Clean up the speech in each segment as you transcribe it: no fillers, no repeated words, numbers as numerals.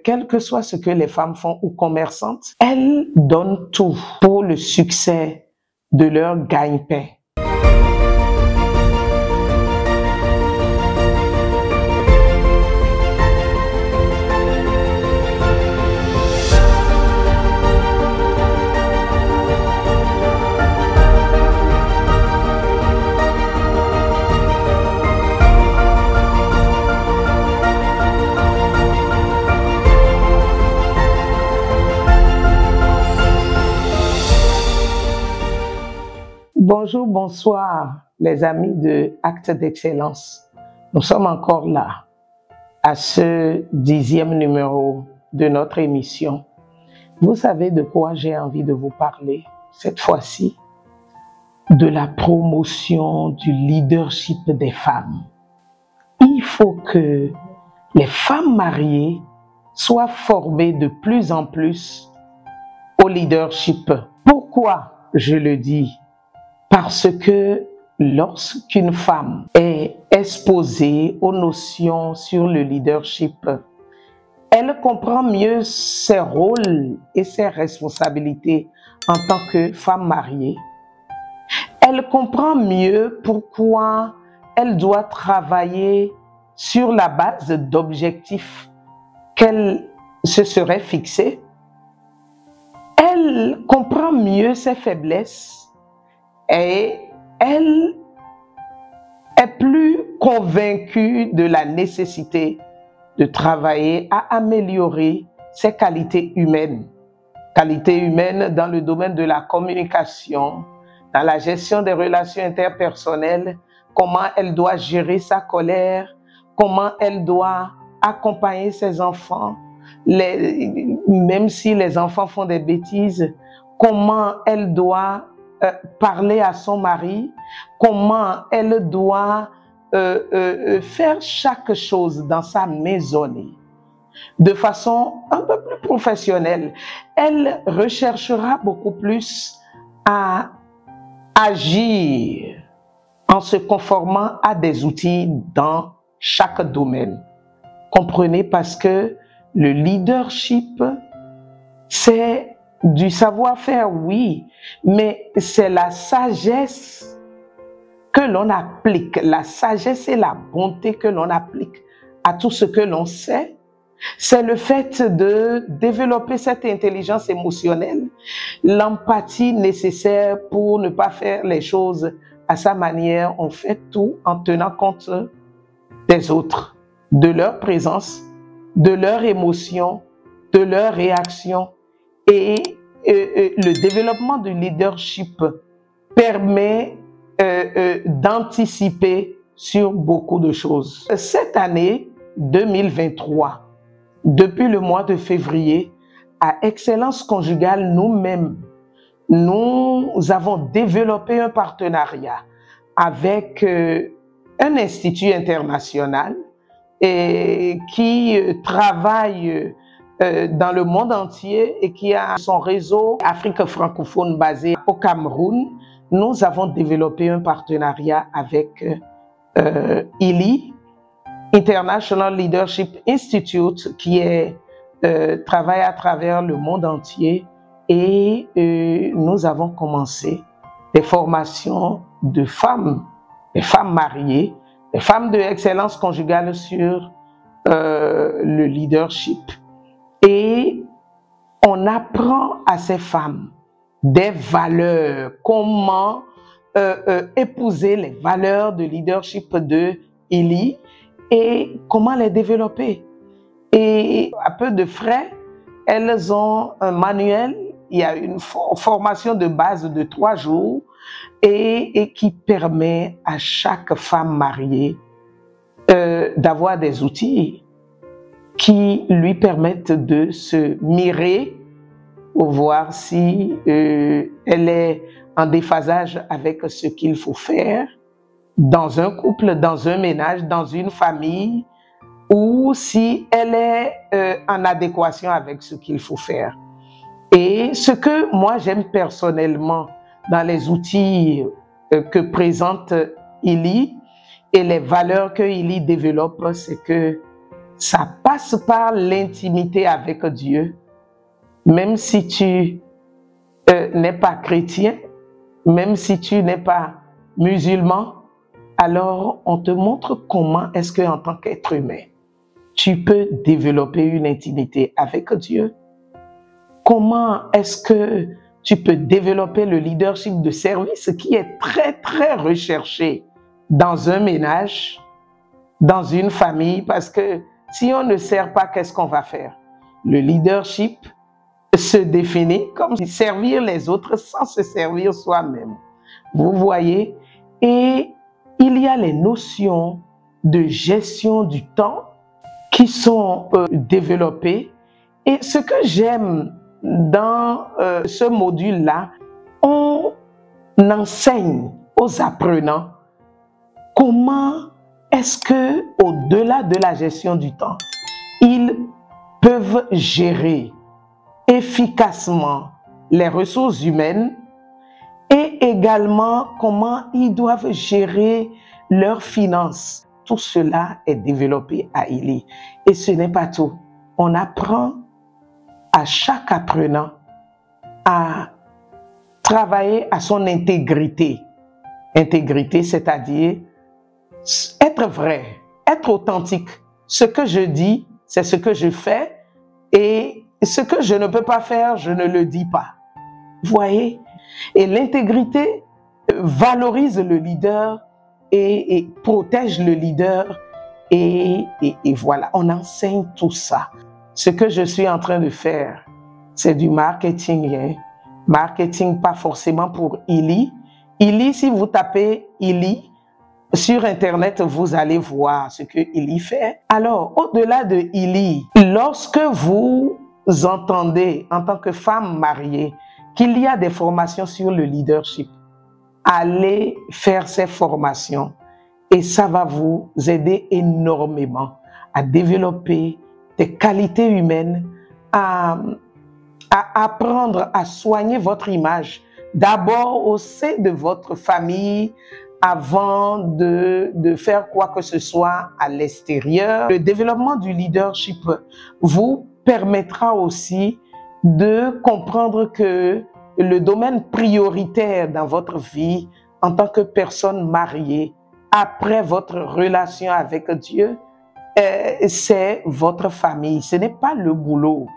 Quel que soit ce que les femmes font ou commerçantes, elles donnent tout pour le succès de leur gagne-pain. Bonjour, bonsoir les amis de Actes d'Excellence. Nous sommes encore là à ce 10e numéro de notre émission. Vous savez de quoi j'ai envie de vous parler cette fois-ci? De la promotion du leadership des femmes. Il faut que les femmes mariées soient formées de plus en plus au leadership. Pourquoi je le dis? Parce que lorsqu'une femme est exposée aux notions sur le leadership, elle comprend mieux ses rôles et ses responsabilités en tant que femme mariée. Elle comprend mieux pourquoi elle doit travailler sur la base d'objectifs qu'elle se serait fixés. Elle comprend mieux ses faiblesses. Et elle est plus convaincue de la nécessité de travailler à améliorer ses qualités humaines. Qualités humaines dans le domaine de la communication, dans la gestion des relations interpersonnelles, comment elle doit gérer sa colère, comment elle doit accompagner ses enfants, même si les enfants font des bêtises, comment elle doit parler à son mari, comment elle doit faire chaque chose dans sa maisonnée de façon un peu plus professionnelle. Elle recherchera beaucoup plus à agir en se conformant à des outils dans chaque domaine. Comprenez, parce que le leadership, c'est du savoir-faire, oui, mais c'est la sagesse que l'on applique, la sagesse et la bonté que l'on applique à tout ce que l'on sait. C'est le fait de développer cette intelligence émotionnelle, l'empathie nécessaire pour ne pas faire les choses à sa manière. On fait tout en tenant compte des autres, de leur présence, de leurs émotions, de leurs réactions. Et le développement du leadership permet d'anticiper sur beaucoup de choses. Cette année 2023, depuis le mois de février, à Excellence Conjugale, nous-mêmes, nous avons développé un partenariat avec un institut international qui travaille dans le monde entier et qui a son réseau Afrique francophone basé au Cameroun. Nous avons développé un partenariat avec ILI, International Leadership Institute, qui travaille à travers le monde entier, et nous avons commencé des formations de femmes, des femmes mariées, des femmes de excellence conjugale sur le leadership. Et on apprend à ces femmes des valeurs, comment épouser les valeurs de leadership de ILI et comment les développer. Et à peu de frais, elles ont un manuel, il y a une formation de base de 3 jours et qui permet à chaque femme mariée d'avoir des outils qui lui permettent de se mirer pour voir si elle est en déphasage avec ce qu'il faut faire dans un couple, dans un ménage, dans une famille, ou si elle est en adéquation avec ce qu'il faut faire. Et ce que moi j'aime personnellement dans les outils que présente ILI et les valeurs que ILI développe, c'est que Ça passe par l'intimité avec Dieu, même si tu n'es pas chrétien, même si tu n'es pas musulman, alors on te montre comment est-ce qu'en tant qu'être humain, tu peux développer une intimité avec Dieu. Comment est-ce que tu peux développer le leadership de service qui est très, très recherché dans un ménage, dans une famille, parce que si on ne sert pas, qu'est-ce qu'on va faire? Le leadership se définit comme servir les autres sans se servir soi-même. Vous voyez? Et il y a les notions de gestion du temps qui sont développées. Et ce que j'aime dans ce module-là, on enseigne aux apprenants comment est-ce que, au-delà de la gestion du temps, ils peuvent gérer efficacement les ressources humaines et également comment ils doivent gérer leurs finances. Tout cela est développé à ILI. Et ce n'est pas tout. On apprend à chaque apprenant à travailler à son intégrité. Intégrité, c'est-à-dire être vrai, être authentique. Ce que je dis, c'est ce que je fais, et ce que je ne peux pas faire, je ne le dis pas. Vous voyez? Et l'intégrité valorise le leader et protège le leader. Et voilà, on enseigne tout ça. Ce que je suis en train de faire, c'est du marketing. Hein? Marketing, pas forcément pour ILI. ILI, si vous tapez ILI sur Internet, vous allez voir ce que ILI fait. Alors, au-delà de ILI, lorsque vous entendez, en tant que femme mariée, qu'il y a des formations sur le leadership, allez faire ces formations et ça va vous aider énormément à développer des qualités humaines, à apprendre à soigner votre image, d'abord au sein de votre famille, avant de faire quoi que ce soit à l'extérieur. Le développement du leadership vous permettra aussi de comprendre que le domaine prioritaire dans votre vie en tant que personne mariée, après votre relation avec Dieu, c'est votre famille, ce n'est pas le boulot.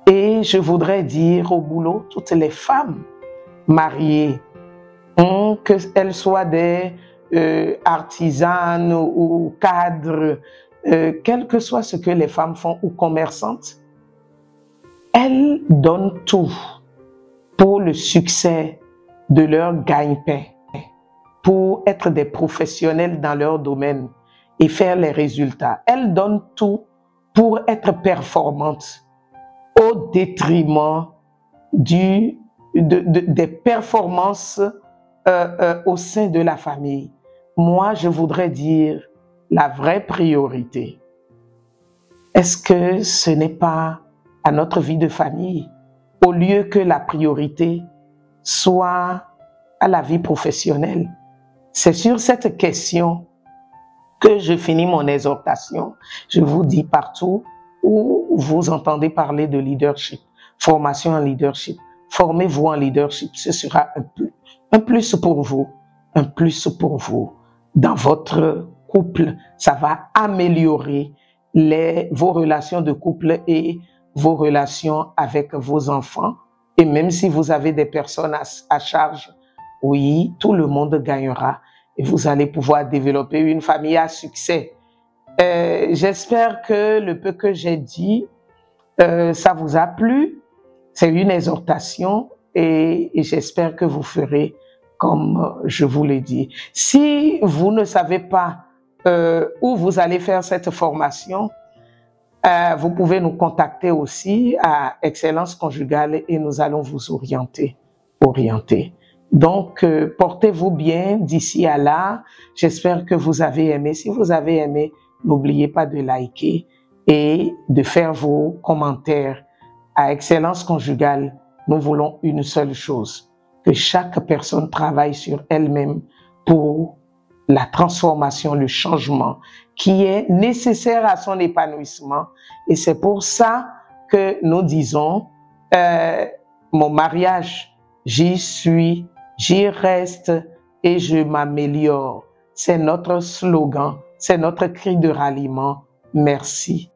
Et je voudrais dire au boulot, toutes les femmes mariées, qu'elles soient des artisanes ou cadres, quel que soit ce que les femmes font ou commerçantes, elles donnent tout pour le succès de leur gagne-pain, pour être des professionnels dans leur domaine et faire les résultats. Elles donnent tout pour être performantes au détriment des performances au sein de la famille. Moi, je voudrais dire la vraie priorité. Est-ce que ce n'est pas à notre vie de famille, au lieu que la priorité soit à la vie professionnelle? C'est sur cette question que je finis mon exhortation. Je vous dis partout où vous entendez parler de leadership, formation en leadership, formez-vous en leadership, ce sera un plus pour vous, un plus pour vous. Dans votre couple, ça va améliorer vos relations de couple et vos relations avec vos enfants. Et même si vous avez des personnes à charge, oui, tout le monde gagnera et vous allez pouvoir développer une famille à succès. J'espère que le peu que j'ai dit, ça vous a plu. C'est une exhortation et j'espère que vous ferez comme je vous l'ai dit. Si vous ne savez pas où vous allez faire cette formation, vous pouvez nous contacter aussi à Excellence Conjugale et nous allons vous orienter. Donc, portez-vous bien d'ici à là. J'espère que vous avez aimé. Si vous avez aimé, n'oubliez pas de liker et de faire vos commentaires. À Excellence Conjugale, nous voulons une seule chose, que chaque personne travaille sur elle-même pour la transformation, le changement qui est nécessaire à son épanouissement. Et c'est pour ça que nous disons, mon mariage, j'y suis, j'y reste et je m'améliore. C'est notre slogan, c'est notre cri de ralliement. Merci.